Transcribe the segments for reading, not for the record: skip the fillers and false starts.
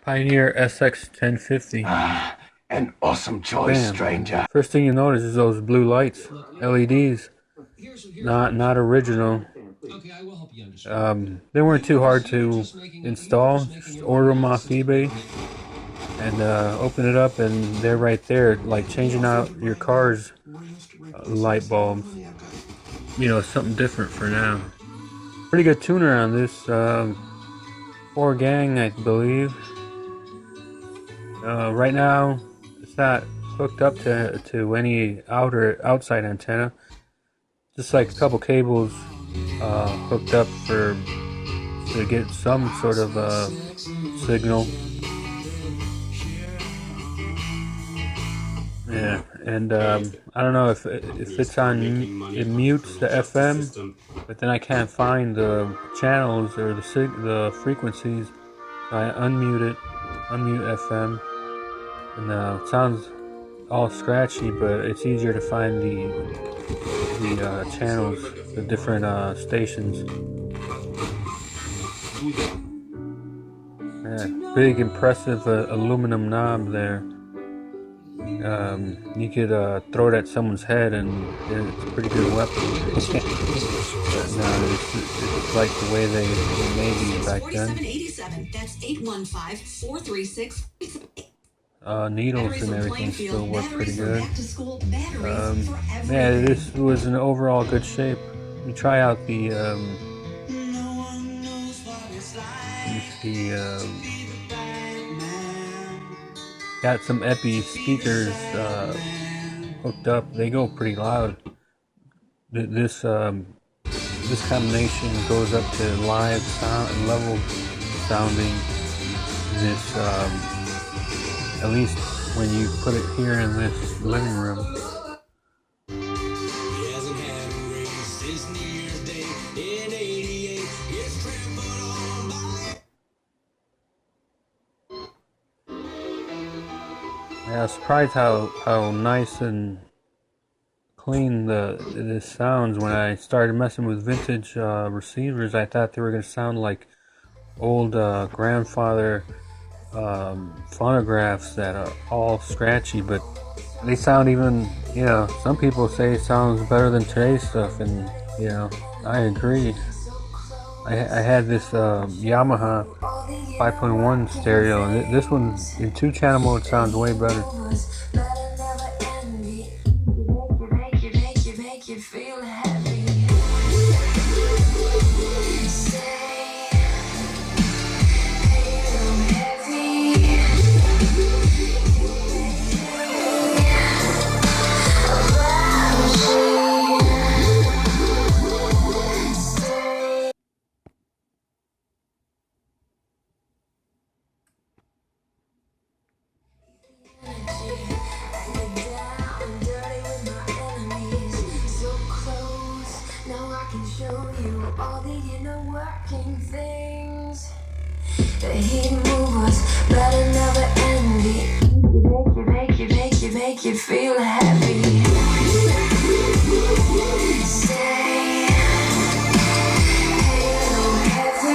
Pioneer SX1050. An awesome choice, Bam. stranger. First thing you notice is those blue lights, LEDs. Not original. They weren't too hard to install. Just order them off eBay and open it up, and they're right there, like changing out your car's light bulbs. You know, something different for now. Pretty good tuner on this. 4-gang, I believe. Right now, it's not hooked up to any outside antenna. Just like a couple cables hooked up to get some sort of signal. Yeah, and I don't know if it's on. It mutes the FM, but then I can't find the channels or the frequencies. I unmute FM, and it sounds all scratchy, but it's easier to find the channels, the different stations. Yeah, big impressive aluminum knob there. You could throw it at someone's head and it's a pretty good weapon. But no, it's like the way they made these back then. Needles and everything still work pretty good. Yeah, this was in overall good shape. You try out the got some Epi speakers hooked up. They go pretty loud. This combination goes up to live sound and level sounding. This at least when you put it here in this living room. Yeah, I was surprised how nice and clean this sounds. When I started messing with vintage receivers, I thought they were going to sound like old grandfather phonographs that are all scratchy, but they sound even, some people say it sounds better than today's stuff, and, I agree. I had this Yamaha 5.1 stereo, and this one in 2-channel mode sounds way better. Show you all the inner working things. The heat move was better never ending. Make you feel heavy. Stay halo heavy.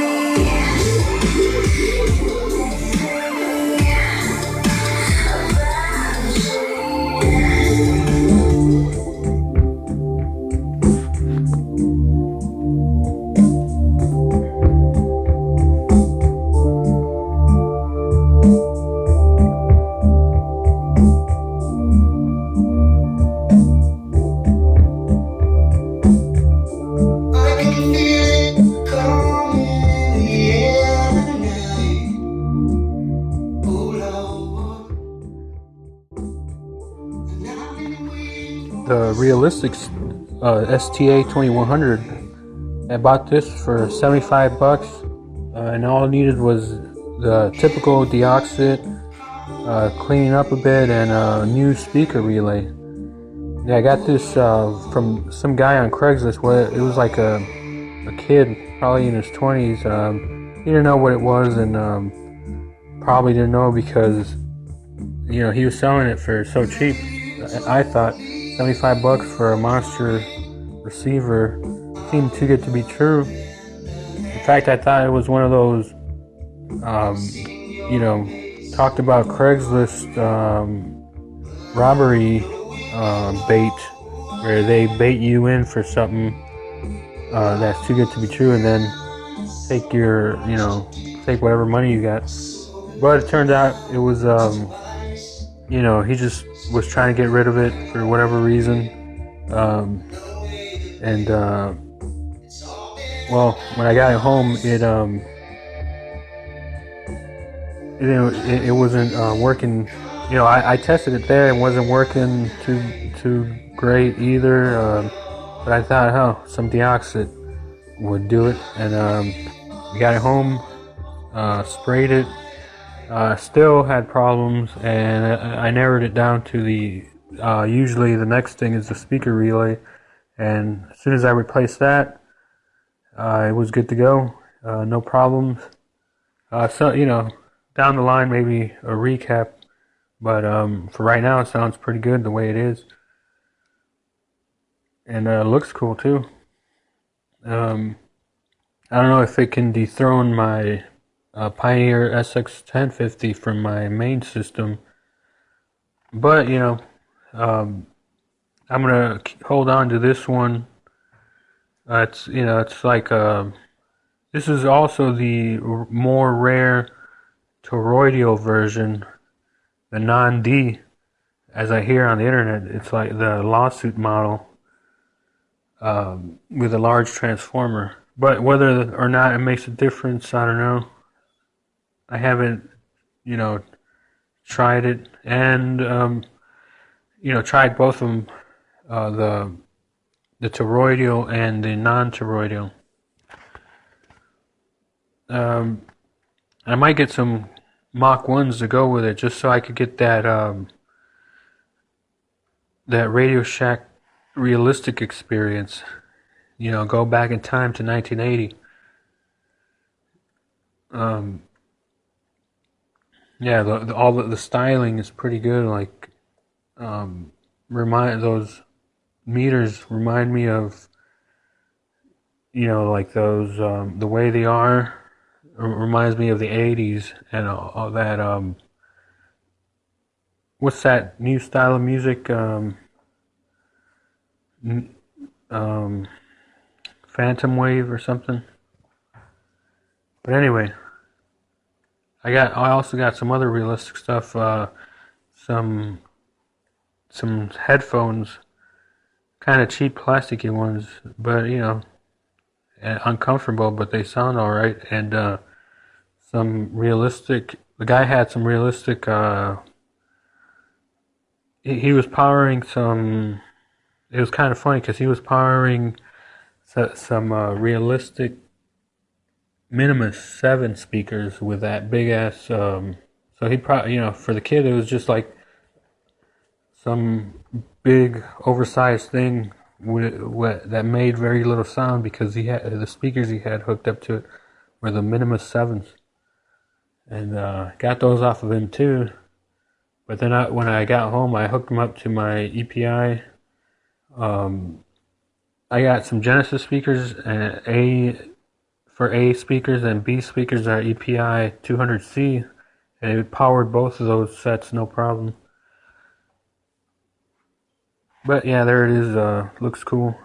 The Realistic Sta 2100. I bought this for $75, and all I needed was the typical deoxit, cleaning up a bit, and a new speaker relay. Yeah, I got this from some guy on Craigslist. It was like a kid, probably in his 20s. He didn't know what it was, and probably didn't know because he was selling it for so cheap. I thought $75 for a monster receiver seemed too good to be true. In fact, I thought it was one of those talked about Craigslist robbery bait, where they bait you in for something that's too good to be true, and then take your, take whatever money you got. But it turned out it was, he just was trying to get rid of it for whatever reason. And well, when I got it home, it wasn't working. I tested it there and wasn't working too great either. But I thought, some deoxit would do it, and we got it home, sprayed it. Still had problems, and I narrowed it down to the. Usually, the next thing is the speaker relay, and as soon as I replaced that, it was good to go. No problems. So down the line, maybe a recap, but for right now, it sounds pretty good the way it is, and looks cool too. I don't know if it can dethrone my Pioneer SX1050 from my main system, but I'm gonna hold on to this one. It's like this is also the more rare toroidal version, the non-D, as I hear on the internet. It's like the lawsuit model with a large transformer. But whether or not it makes a difference, I don't know. I haven't, tried it, and tried both of them, the toroidal and the non-toroidal. I might get some Mach 1s to go with it, just so I could get that that Radio Shack realistic experience. Go back in time to 1980. Yeah, all the styling is pretty good. Like, those meters remind me of, like those the way they are. Reminds me of the 80s and all that. What's that new style of music? Phantom Wave or something. But anyway, I also got some other realistic stuff. Some headphones, kind of cheap plasticky ones, but uncomfortable, but they sound all right. And some realistic. The guy had some realistic. He was powering some. It was kind of funny because he was powering some realistic Minimus 7 speakers with that big ass. So he probably, for the kid, it was just like some big oversized thing that made very little sound, because he had the speakers he had hooked up to it were the Minimus 7s, and got those off of him too. But then when I got home, I hooked them up to my EPI. I got some Genesis speakers, and A speakers and B speakers are EPI 200C, and it powered both of those sets no problem. But yeah, there it is. Looks cool.